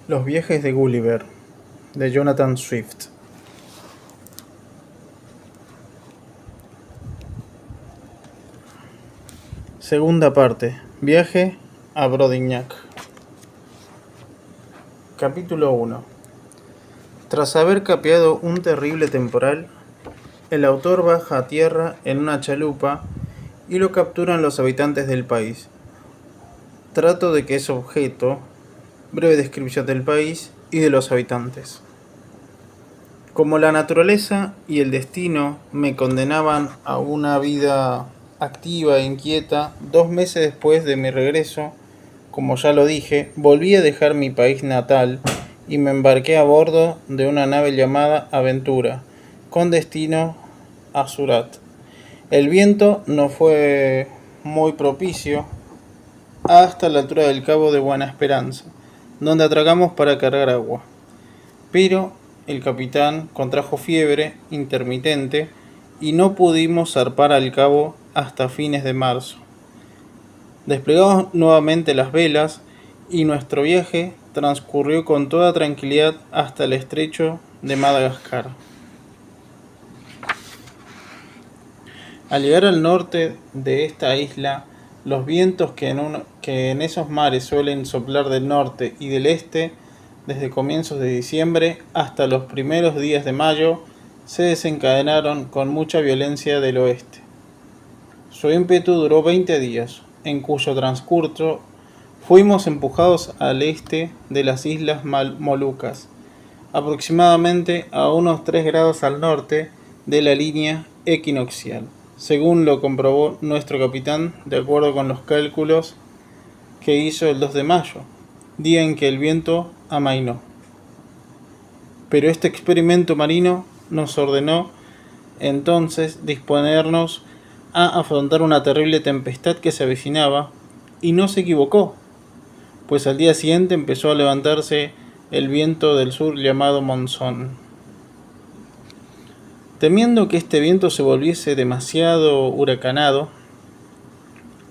Los viajes de Gulliver, de Jonathan Swift. Segunda parte. Viaje a Brodignac. Capítulo 1. Tras haber capeado un terrible temporal, el autor baja a tierra en una chalupa y lo capturan los habitantes del país. Trato de que es objeto, breve descripción del país y de los habitantes. Como la naturaleza y el destino me condenaban a una vida activa e inquieta, 2 meses después de mi regreso, como ya lo dije, volví a dejar mi país natal y me embarqué a bordo de una nave llamada Aventura, con destino a Surat. El viento no fue muy propicio hasta la altura del Cabo de Buena Esperanza, donde atracamos para cargar agua. Pero el capitán contrajo fiebre intermitente y no pudimos zarpar al cabo hasta fines de marzo. Desplegamos nuevamente las velas y nuestro viaje transcurrió con toda tranquilidad hasta el estrecho de Madagascar. Al llegar al norte de esta isla, los vientos que en esos mares suelen soplar del norte y del este, desde comienzos de diciembre hasta los primeros días de mayo, se desencadenaron con mucha violencia del oeste. Su ímpetu duró 20 días, en cuyo transcurso fuimos empujados al este de las Islas Molucas, aproximadamente a unos 3 grados al norte de la línea equinoccial, según lo comprobó nuestro capitán de acuerdo con los cálculos que hizo el 2 de mayo, día en que el viento amainó. Pero este experimento marino nos ordenó entonces disponernos a afrontar una terrible tempestad que se avecinaba, y no se equivocó, pues al día siguiente empezó a levantarse el viento del sur llamado monzón. Temiendo que este viento se volviese demasiado huracanado,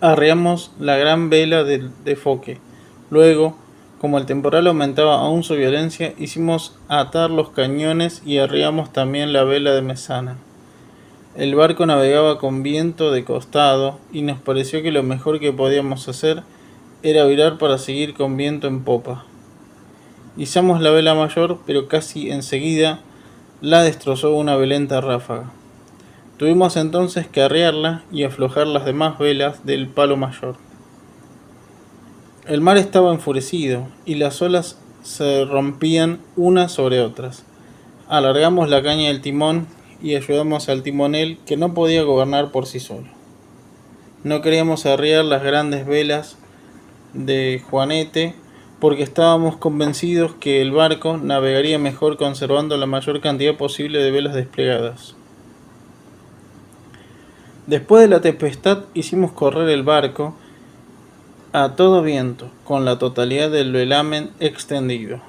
arreamos la gran vela de foque. Luego, como el temporal aumentaba aún su violencia, hicimos atar los cañones y arreamos también la vela de mesana. El barco navegaba con viento de costado y nos pareció que lo mejor que podíamos hacer era virar para seguir con viento en popa. Izamos la vela mayor, pero casi enseguida la destrozó una violenta ráfaga. Tuvimos entonces que arrearla y aflojar las demás velas del palo mayor. El mar estaba enfurecido y las olas se rompían unas sobre otras. Alargamos la caña del timón y ayudamos al timonel, que no podía gobernar por sí solo. No queríamos arriar las grandes velas de Juanete porque estábamos convencidos que el barco navegaría mejor conservando la mayor cantidad posible de velas desplegadas. Después de la tempestad hicimos correr el barco a todo viento, con la totalidad del velamen extendido.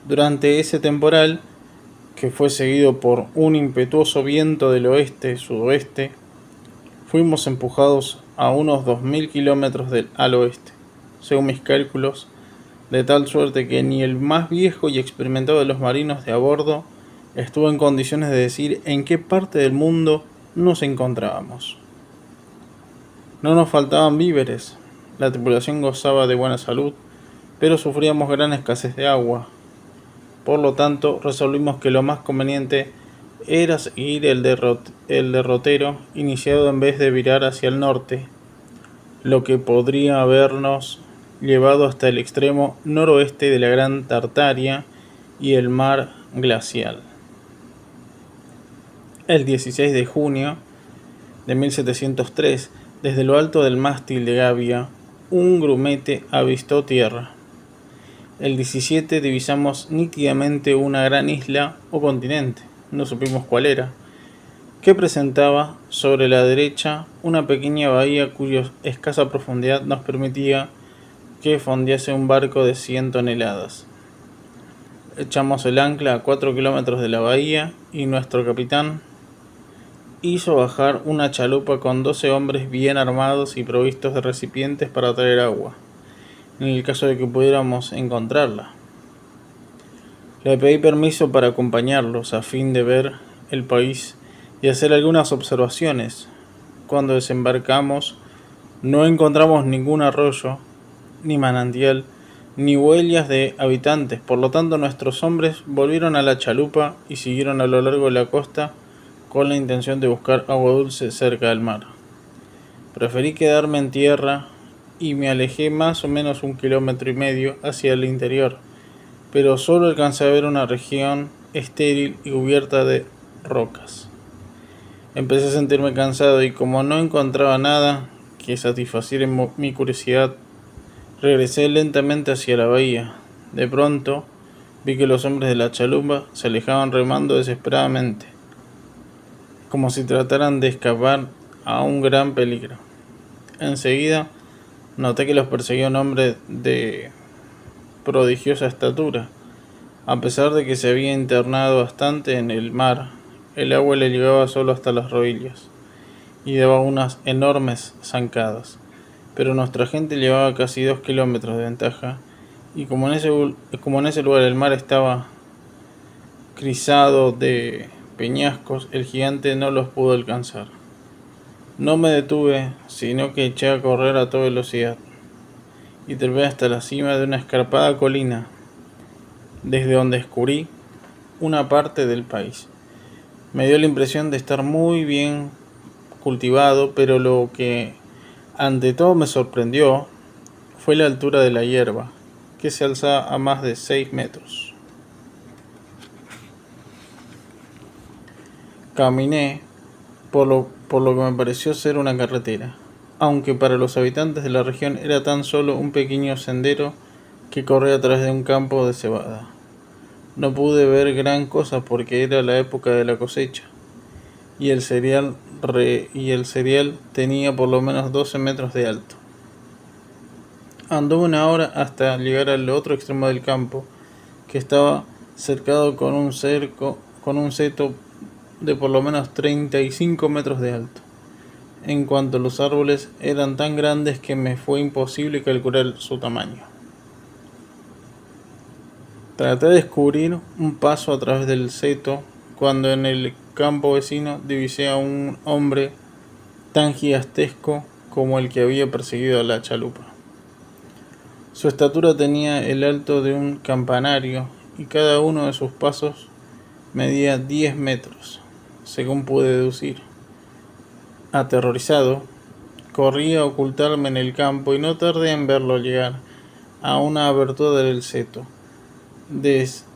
Durante ese temporal, que fue seguido por un impetuoso viento del oeste-sudoeste, fuimos empujados a unos 2000 kilómetros al oeste, según mis cálculos, de tal suerte que ni el más viejo y experimentado de los marinos de a bordo estuvo en condiciones de decir en qué parte del mundo nos encontrábamos. No nos faltaban víveres, la tripulación gozaba de buena salud, pero sufríamos gran escasez de agua. Por lo tanto, resolvimos que lo más conveniente era seguir el derrotero iniciado en vez de virar hacia el norte, lo que podría habernos llevado hasta el extremo noroeste de la Gran Tartaria y el mar glacial. El 16 de junio de 1703, desde lo alto del mástil de Gavia, un grumete avistó tierra. El 17 divisamos nítidamente una gran isla o continente, no supimos cuál era, que presentaba sobre la derecha una pequeña bahía cuya escasa profundidad nos permitía que fondease un barco de 100 toneladas. Echamos el ancla a 4 kilómetros de la bahía y nuestro capitán hizo bajar una chalupa con 12 hombres bien armados y provistos de recipientes para traer agua. en el caso de que pudiéramos encontrarla. Le pedí permiso para acompañarlos a fin de ver el país y hacer algunas observaciones. Cuando desembarcamos, no encontramos ningún arroyo, ni manantial, ni huellas de habitantes. Por lo tanto, nuestros hombres volvieron a la chalupa y siguieron a lo largo de la costa con la intención de buscar agua dulce cerca del mar. Preferí quedarme en tierra y me alejé más o menos 1,5 kilómetros hacia el interior, pero solo alcancé a ver una región estéril y cubierta de rocas. Empecé a sentirme cansado y como no encontraba nada que satisfaciera mi curiosidad, regresé lentamente hacia la bahía. De pronto vi que los hombres de la chalupa se alejaban remando desesperadamente, como si trataran de escapar a un gran peligro. Enseguida noté que los perseguía un hombre de prodigiosa estatura. A pesar de que se había internado bastante en el mar, el agua le llegaba solo hasta las rodillas y daba unas enormes zancadas. Pero nuestra gente llevaba casi 2 kilómetros de ventaja y como en ese lugar el mar estaba crisado de peñascos, el gigante no los pudo alcanzar. No me detuve, sino que eché a correr a toda velocidad y trepé hasta la cima de una escarpada colina, desde donde descubrí una parte del país. Me dio la impresión de estar muy bien cultivado, pero lo que ante todo me sorprendió fue la altura de la hierba, que se alzaba a más de 6 metros. Caminé por lo que me pareció ser una carretera, aunque para los habitantes de la región era tan solo un pequeño sendero que corría a través de un campo de cebada. No pude ver gran cosa porque era la época de la cosecha, y el cereal tenía por lo menos 12 metros de alto. Anduve una hora hasta llegar al otro extremo del campo, que estaba cercado con un seto de por lo menos 35 metros de alto. En cuanto a los árboles, eran tan grandes que me fue imposible calcular su tamaño. Traté de descubrir un paso a través del seto cuando en el campo vecino divisé a un hombre tan gigantesco como el que había perseguido a la chalupa. Su estatura tenía el alto de un campanario y cada uno de sus pasos medía 10 metros, según pude deducir. Aterrorizado, corrí a ocultarme en el campo y no tardé en verlo llegar a una abertura del seto, desde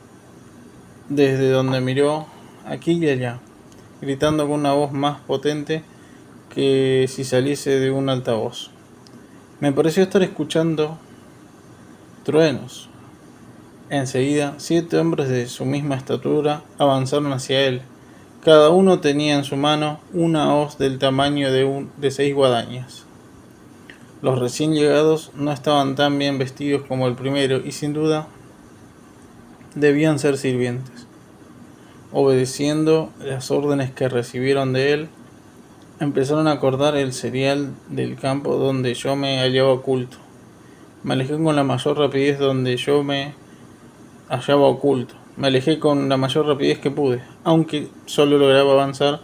donde miró aquí y allá, gritando con una voz más potente que si saliese de un altavoz. Me pareció estar escuchando truenos. Enseguida, 7 hombres de su misma estatura avanzaron hacia él. Cada uno tenía en su mano una hoz del tamaño de 6 guadañas. Los recién llegados no estaban tan bien vestidos como el primero y sin duda debían ser sirvientes. Obedeciendo las órdenes que recibieron de él, empezaron a cortar el cereal del campo donde yo me hallaba oculto. Me alejé con la mayor rapidez que pude, aunque solo lograba avanzar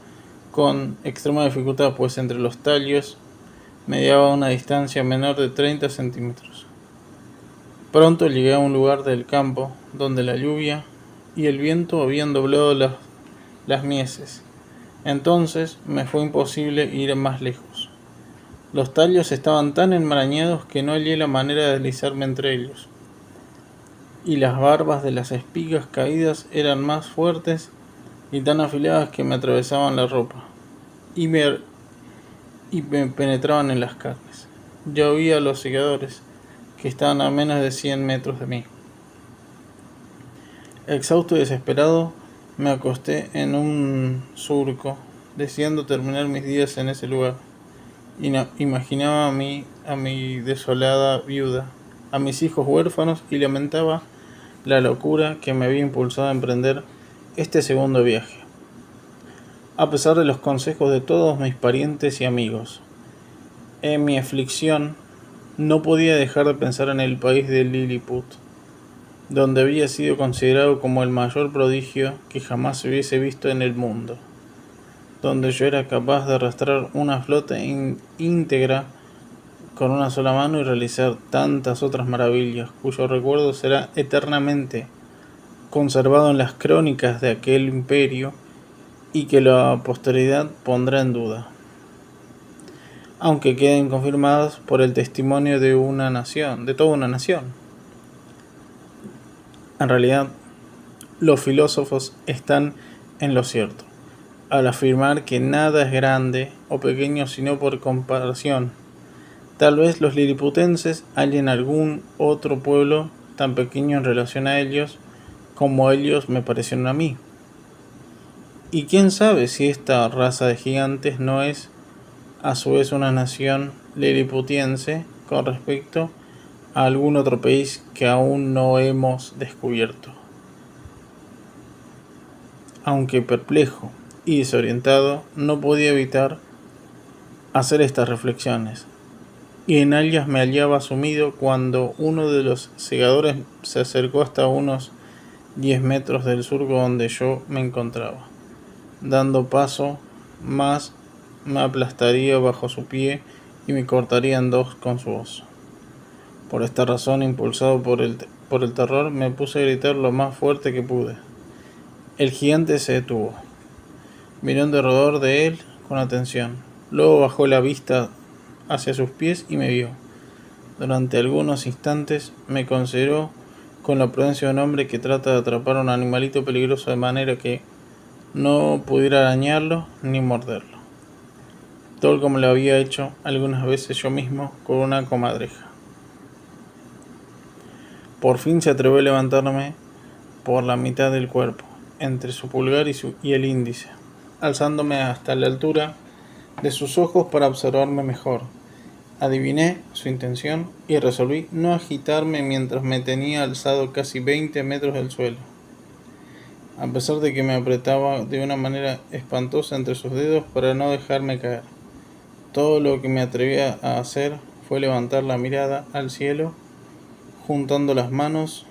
con extrema dificultad, pues entre los tallos mediaba una distancia menor de 30 centímetros. Pronto llegué a un lugar del campo donde la lluvia y el viento habían doblado las mieses. Entonces me fue imposible ir más lejos. Los tallos estaban tan enmarañados que no hallé la manera de deslizarme entre ellos, y las barbas de las espigas caídas eran más fuertes y tan afiladas que me atravesaban la ropa y me penetraban en las carnes. Ya oía a los segadores, que estaban a menos de 100 metros de mí. Exhausto y desesperado, me acosté en un surco, deseando terminar mis días en ese lugar. Imaginaba a mi desolada viuda, a mis hijos huérfanos y lamentaba la locura que me había impulsado a emprender este segundo viaje, a pesar de los consejos de todos mis parientes y amigos. En mi aflicción No podía dejar de pensar en el país de Lilliput, donde había sido considerado como el mayor prodigio que jamás se hubiese visto en el mundo, donde yo era capaz de arrastrar una flota íntegra con una sola mano y realizar tantas otras maravillas, cuyo recuerdo será eternamente conservado en las crónicas de aquel imperio y que la posteridad pondrá en duda, aunque queden confirmadas por el testimonio de una nación, de toda una nación. En realidad, los filósofos están en lo cierto, al afirmar que nada es grande o pequeño sino por comparación. Tal vez los liliputenses hallen algún otro pueblo tan pequeño en relación a ellos como ellos me parecieron a mí. Y quién sabe si esta raza de gigantes no es a su vez una nación liliputiense con respecto a algún otro país que aún no hemos descubierto. Aunque perplejo y desorientado, no podía evitar hacer estas reflexiones, y en ellas me hallaba sumido cuando uno de los segadores se acercó hasta unos 10 metros del surco donde yo me encontraba. Dando paso más, me aplastaría bajo su pie y me cortaría en dos con su voz. Por esta razón, impulsado por el terror, me puse a gritar lo más fuerte que pude. El gigante se detuvo. Miró en derredor de él con atención. Luego bajó la vista hacia sus pies y me vio. Durante algunos instantes me consideró con la prudencia de un hombre que trata de atrapar a un animalito peligroso de manera que no pudiera arañarlo ni morderlo, tal como lo había hecho algunas veces yo mismo con una comadreja. Por fin se atrevió a levantarme por la mitad del cuerpo, entre su pulgar y el índice, alzándome hasta la altura de sus ojos para observarme mejor. Adiviné su intención y resolví no agitarme mientras me tenía alzado casi 20 metros del suelo, a pesar de que me apretaba de una manera espantosa entre sus dedos para no dejarme caer. Todo lo que me atreví a hacer fue levantar la mirada al cielo, juntando las manos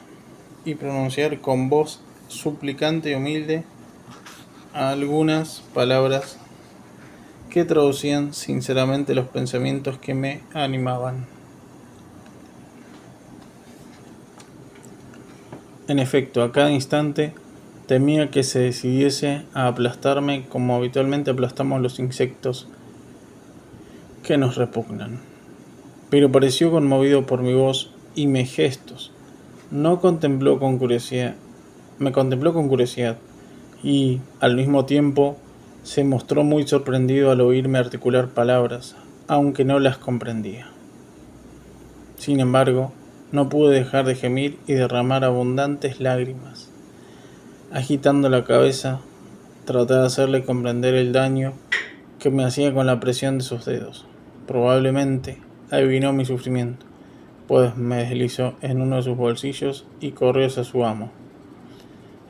y pronunciar con voz suplicante y humilde algunas palabras que traducían sinceramente los pensamientos que me animaban. En efecto, a cada instante temía que se decidiese a aplastarme como habitualmente aplastamos los insectos que nos repugnan. Pero pareció conmovido por mi voz y mis gestos. Me contempló con curiosidad y, al mismo tiempo, se mostró muy sorprendido al oírme articular palabras, aunque no las comprendía. Sin embargo, no pude dejar de gemir y derramar abundantes lágrimas. Agitando la cabeza, traté de hacerle comprender el daño que me hacía con la presión de sus dedos. Probablemente adivinó mi sufrimiento, pues me deslizó en uno de sus bolsillos y corrió hacia su amo,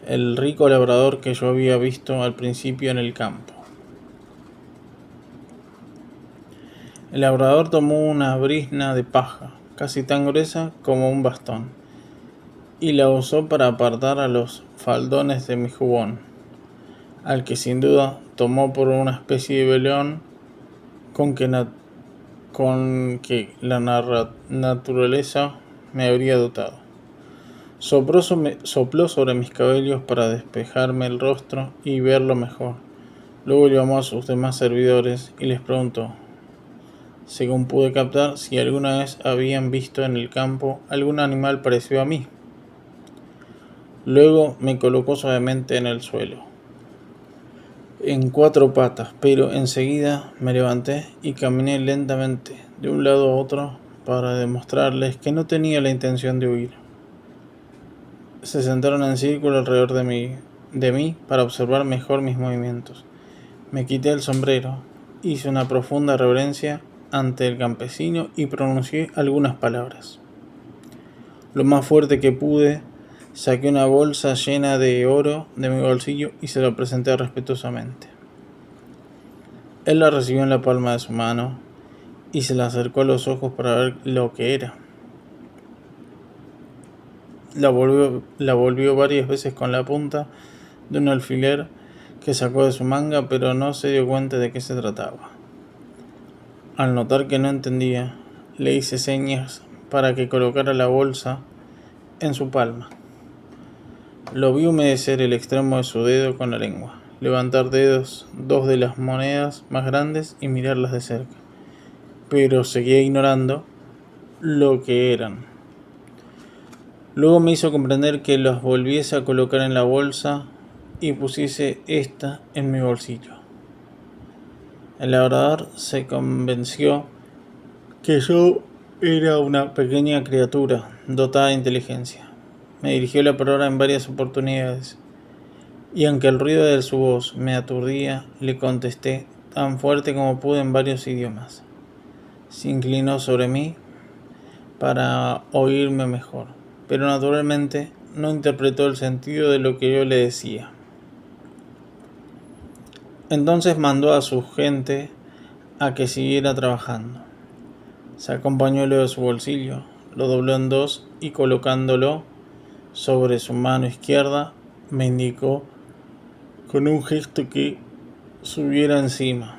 el rico labrador que yo había visto al principio en el campo. El labrador tomó una brizna de paja, casi tan gruesa como un bastón, y la usó para apartar a los faldones de mi jubón, al que sin duda tomó por una especie de velón con que la naturaleza me habría dotado. Sopló sobre mis cabellos para despejarme el rostro y verlo mejor. Luego llamó a sus demás servidores y les preguntó, según pude captar, si alguna vez habían visto en el campo algún animal parecido a mí. Luego me colocó suavemente en el suelo, en 4 patas, pero enseguida me levanté y caminé lentamente de un lado a otro para demostrarles que no tenía la intención de huir. Se sentaron en círculo alrededor de mí para observar mejor mis movimientos. Me quité el sombrero, hice una profunda reverencia ante el campesino y pronuncié algunas palabras. Lo más fuerte que pude, saqué una bolsa llena de oro de mi bolsillo y se la presenté respetuosamente. Él la recibió en la palma de su mano y se la acercó a los ojos para ver lo que era. La volvió varias veces con la punta de un alfiler que sacó de su manga, pero no se dio cuenta de qué se trataba. Al notar que no entendía, le hice señas para que colocara la bolsa en su palma. Lo vi humedecer el extremo de su dedo con la lengua, levantar dos de las monedas más grandes y mirarlas de cerca, pero seguía ignorando lo que eran. Luego me hizo comprender que los volviese a colocar en la bolsa y pusiese esta en mi bolsillo. El labrador se convenció que yo era una pequeña criatura dotada de inteligencia. Me dirigió la palabra en varias oportunidades, y aunque el ruido de su voz me aturdía, le contesté tan fuerte como pude en varios idiomas. Se inclinó sobre mí para oírme mejor, pero naturalmente no interpretó el sentido de lo que yo le decía. Entonces mandó a su gente a que siguiera trabajando. Sacó un pañuelo de su bolsillo, lo dobló en dos y colocándolo sobre su mano izquierda, me indicó con un gesto que subiera encima.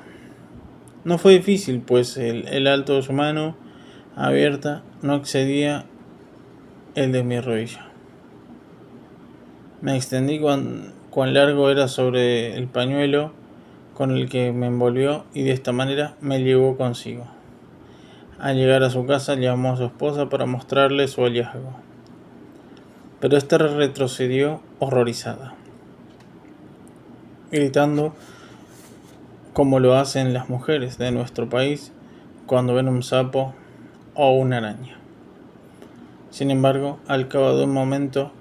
No fue difícil, pues el alto de su mano abierta no excedía el de mi rodilla. Me extendí cuán largo era sobre el pañuelo con el que me envolvió y de esta manera me llevó consigo. Al llegar a su casa llamó a su esposa para mostrarle su hallazgo, pero ésta retrocedió horrorizada, gritando como lo hacen las mujeres de nuestro país cuando ven un sapo o una araña. Sin embargo, al cabo de un momento,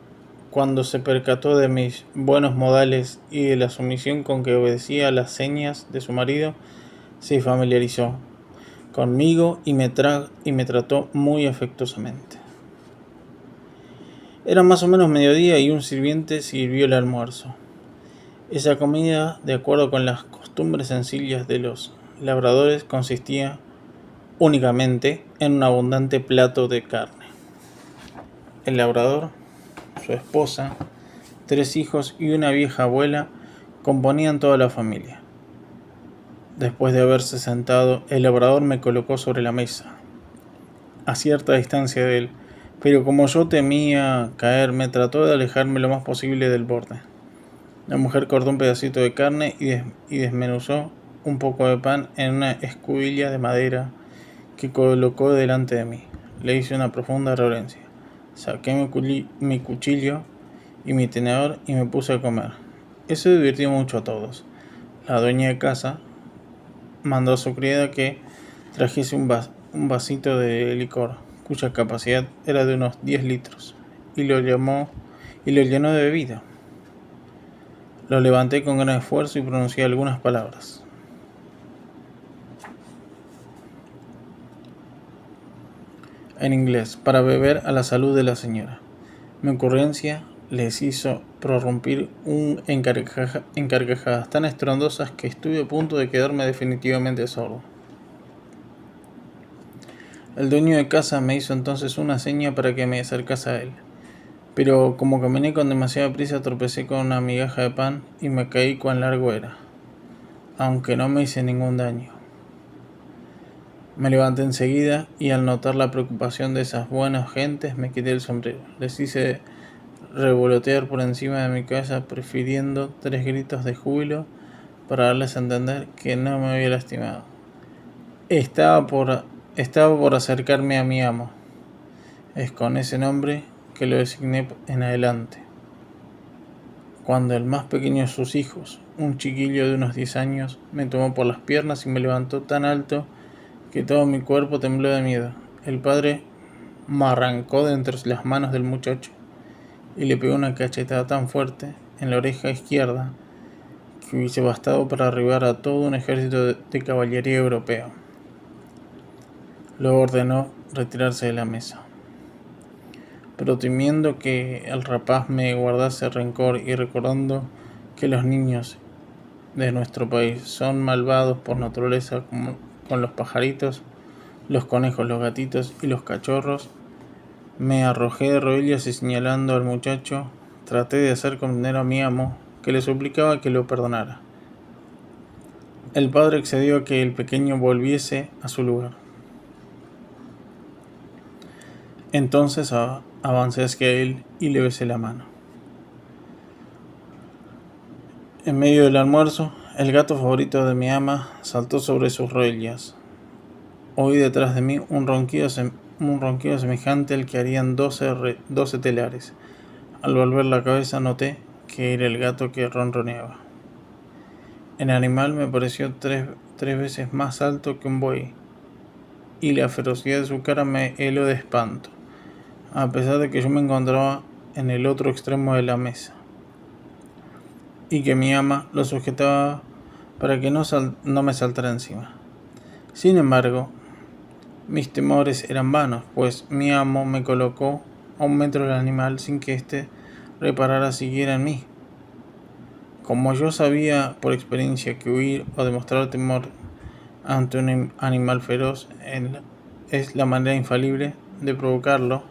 cuando se percató de mis buenos modales y de la sumisión con que obedecía a las señas de su marido, se familiarizó conmigo y me trató muy afectuosamente. Era más o menos mediodía y un sirviente sirvió el almuerzo. Esa comida, de acuerdo con las costumbres sencillas de los labradores, consistía únicamente en un abundante plato de carne. El labrador, su esposa, 3 hijos y una vieja abuela componían toda la familia. Después de haberse sentado, el labrador me colocó sobre la mesa, a cierta distancia de él, pero como yo temía caer, me trató de alejarme lo más posible del borde. La mujer cortó un pedacito de carne y desmenuzó un poco de pan en una escudilla de madera que colocó delante de mí. Le hice una profunda reverencia. Saqué mi cuchillo y mi tenedor y me puse a comer. Eso divirtió mucho a todos. La dueña de casa mandó a su criada que trajese un vasito de licor, cuya capacidad era de unos 10 litros, y lo llenó de bebida. Lo levanté con gran esfuerzo y pronuncié algunas palabras. En inglés, para beber a la salud de la señora. Mi ocurrencia les hizo prorrumpir en carcajadas tan estrondosas que estuve a punto de quedarme definitivamente sordo. El dueño de casa me hizo entonces una seña para que me acercase a él, pero como caminé con demasiada prisa tropecé con una migaja de pan y me caí cuán largo era, aunque no me hice ningún daño. Me levanté enseguida y al notar la preocupación de esas buenas gentes me quité el sombrero. Les hice revolotear por encima de mi cabeza, prefiriendo 3 gritos de júbilo para darles a entender que no me había lastimado. Estaba por acercarme a mi amo. Es con ese nombre que lo designé en adelante. Cuando el más pequeño de sus hijos, un chiquillo de unos 10 años, me tomó por las piernas y me levantó tan alto que todo mi cuerpo tembló de miedo. El padre me arrancó de entre las manos del muchacho y le pegó una cachetada tan fuerte en la oreja izquierda que hubiese bastado para arribar a todo un ejército de caballería europeo. Luego ordenó retirarse de la mesa. Pero temiendo que el rapaz me guardase rencor y recordando que los niños de nuestro país son malvados por naturaleza como con los pajaritos, los conejos, los gatitos y los cachorros. Me arrojé de rodillas y señalando al muchacho, traté de hacer comprender a mi amo que le suplicaba que lo perdonara. El padre accedió a que el pequeño volviese a su lugar. Entonces avancé hacia él y le besé la mano. En medio del almuerzo, el gato favorito de mi ama saltó sobre sus rodillas. Oí detrás de mí un ronquido semejante al que harían 12 telares. Al volver la cabeza noté que era el gato que ronroneaba. El animal me pareció tres veces más alto que un buey, y la ferocidad de su cara me heló de espanto, a pesar de que yo me encontraba en el otro extremo de la mesa, y que mi ama lo sujetaba para que no me saltara encima. Sin embargo, mis temores eran vanos, pues mi amo me colocó a 1 metro del animal sin que éste reparara siquiera en mí. Como yo sabía por experiencia que huir o demostrar temor ante un animal feroz es la manera infalible de provocarlo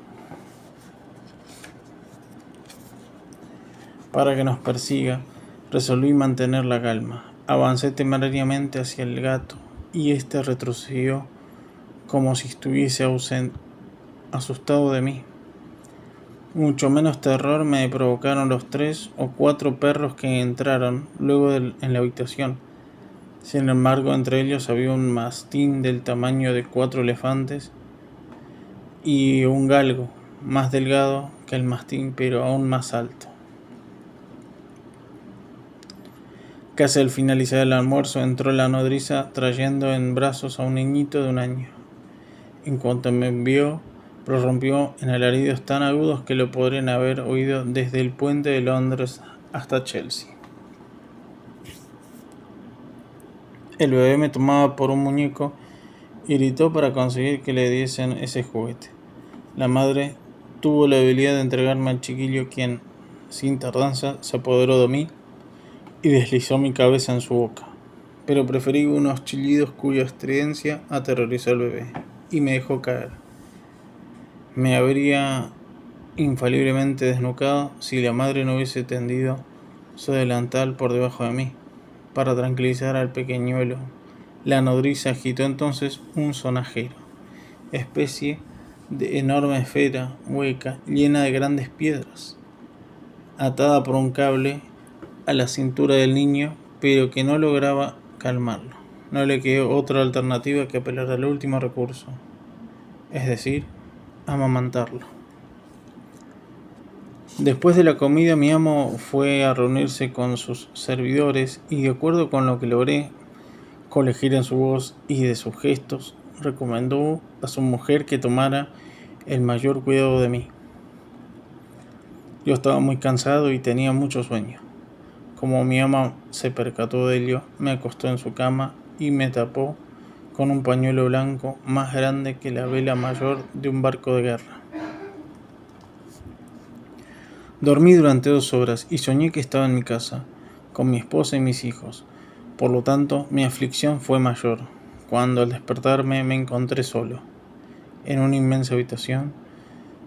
para que nos persiga, resolví mantener la calma. Avancé temerariamente hacia el gato y éste retrocedió como si estuviese asustado de mí. Mucho menos terror me provocaron los 3 o 4 perros que entraron luego en la habitación. Sin embargo, entre ellos había un mastín del tamaño de 4 elefantes y un galgo, más delgado que el mastín, pero aún más alto. Casi al finalizar el almuerzo entró la nodriza trayendo en brazos a un niñito de 1 año. En cuanto me vio, prorrumpió en alaridos tan agudos que lo podrían haber oído desde el puente de Londres hasta Chelsea. El bebé me tomaba por un muñeco y gritó para conseguir que le diesen ese juguete. La madre tuvo la habilidad de entregarme al chiquillo, quien, sin tardanza, se apoderó de mí y deslizó mi cabeza en su boca. Pero preferí unos chillidos cuya estridencia aterrorizó al bebé y me dejó caer. Me habría infaliblemente desnucado si la madre no hubiese tendido su delantal por debajo de mí para tranquilizar al pequeñuelo. La nodriza agitó entonces un sonajero, especie de enorme esfera hueca llena de grandes piedras, atada por un cable a la cintura del niño, pero que no lograba calmarlo. No le quedó otra alternativa que apelar al último recurso, es decir, amamantarlo. Después de la comida, mi amo fue a reunirse con sus servidores y, de acuerdo con lo que logré colegir en su voz y de sus gestos, recomendó a su mujer que tomara el mayor cuidado de mí. Yo estaba muy cansado y tenía mucho sueño. Como mi ama se percató de ello, me acostó en su cama y me tapó con un pañuelo blanco más grande que la vela mayor de un barco de guerra. Dormí durante 2 horas y soñé que estaba en mi casa, con mi esposa y mis hijos. Por lo tanto, mi aflicción fue mayor, cuando al despertarme me encontré solo, en una inmensa habitación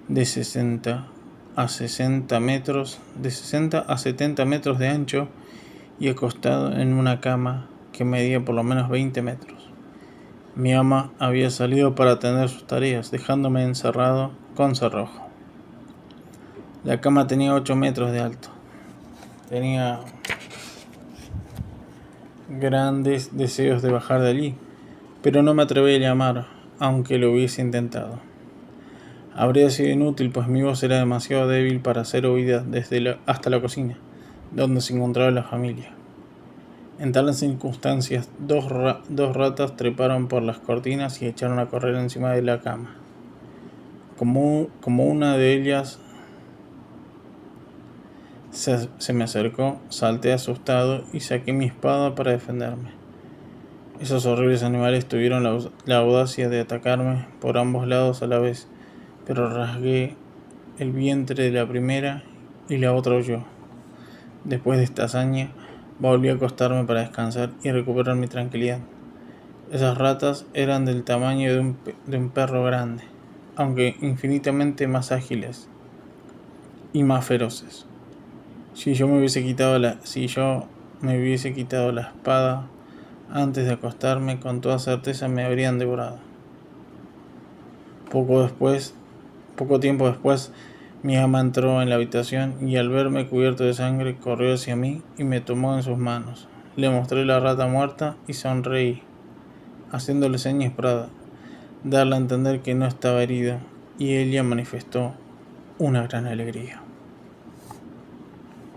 de 60 a 70 metros de ancho y acostado en una cama que medía por lo menos 20 metros. Mi ama había salido para atender sus tareas, dejándome encerrado con cerrojo. La cama tenía 8 metros de alto. Tenía grandes deseos de bajar de allí, pero no me atreví a llamar, aunque lo hubiese intentado. Habría sido inútil, pues mi voz era demasiado débil para ser oída hasta la cocina, donde se encontraba la familia. En tales circunstancias, dos ratas treparon por las cortinas y echaron a correr encima de la cama. Como una de ellas se me acercó, salté asustado y saqué mi espada para defenderme. Esos horribles animales tuvieron la audacia de atacarme por ambos lados a la vez, pero rasgué el vientre de la primera y la otra huyó. Después de esta hazaña, volví a acostarme para descansar y recuperar mi tranquilidad. Esas ratas eran del tamaño de un perro grande, aunque infinitamente más ágiles y más feroces. Si yo me hubiese quitado la espada antes de acostarme, con toda certeza me habrían devorado. Poco tiempo después, mi ama entró en la habitación y al verme cubierto de sangre corrió hacia mí y me tomó en sus manos. Le mostré la rata muerta y sonreí, haciéndole señas para darle a entender que no estaba herido, y ella manifestó una gran alegría.